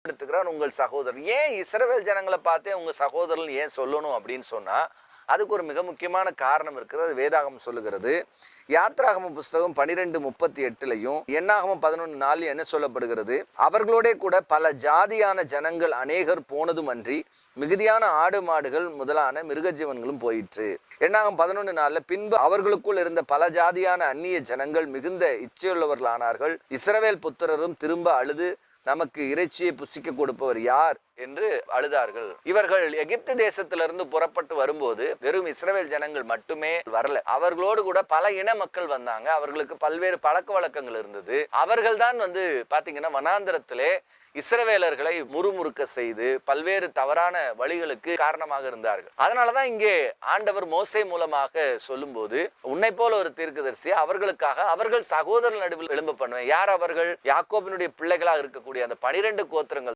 எடுத்துக்கிறார் உங்கள் சகோதரர். ஏன் இஸ்ரவேல் ஜனங்களை பார்த்தே உங்க சகோதரன் ஏன் சொல்லணும் அப்படின்னு சொன்னா அதுக்கு ஒரு மிக முக்கியமான காரணம் இருக்கிறது. அது வேதாகமம் சொல்லுகிறது. யாத்ராகம புஸ்தகம் 12:38 எண்ணாகமம் 11:4 என்ன சொல்லப்படுகிறது? அவர்களோட கூட பல ஜாதியான ஜனங்கள் அநேகர் போனதும் அன்றி மிகுதியான ஆடு மாடுகள் முதலான மிருக ஜீவன்களும் போயிற்று. எண்ணாகம் 11:4 பின்பு அவர்களுக்குள் இருந்த பல ஜாதியான அந்நிய ஜனங்கள் மிகுந்த இச்சையுள்ளவர்களானார்கள். இஸ்ரவேல் புத்திரரும் திரும்ப அழுது நமக்கு இறைச்சியை புசிக்க கொடுப்பவர் யார் என்று அழுதார்கள். இவர்கள் எகிப்து தேசத்திலிருந்து புறப்பட்டு வரும்போது வெறும் இஸ்ரவேல் ஜனங்கள் மட்டுமே வரல, அவர்களோடு கூட பல இன மக்கள் வந்தாங்க. அவர்களுக்கு பல்வேறு பழக்க வழக்கங்கள் இருந்தது. அவர்கள் தான் பாத்தீங்கன்னா வனாந்திரத்திலே இஸ்ரவேலர்களை முறுமுறுக்க செய்து பல்வேறு தவறான வழிகளுக்கு காரணமாக இருந்தார்கள். அதனாலதான் இங்கே ஆண்டவர் மோசே மூலமாக சொல்லும் போது உன்னை போல ஒரு தீர்க்கதரிசி அவர்களுக்காக அவர்கள் சகோதரர் நடுவில் எழும்ப பண்ணுவேன். யார் அவர்கள்? யாக்கோபினுடைய பிள்ளைகளாக இருக்கக்கூடிய அந்த 12 கோத்திரங்கள்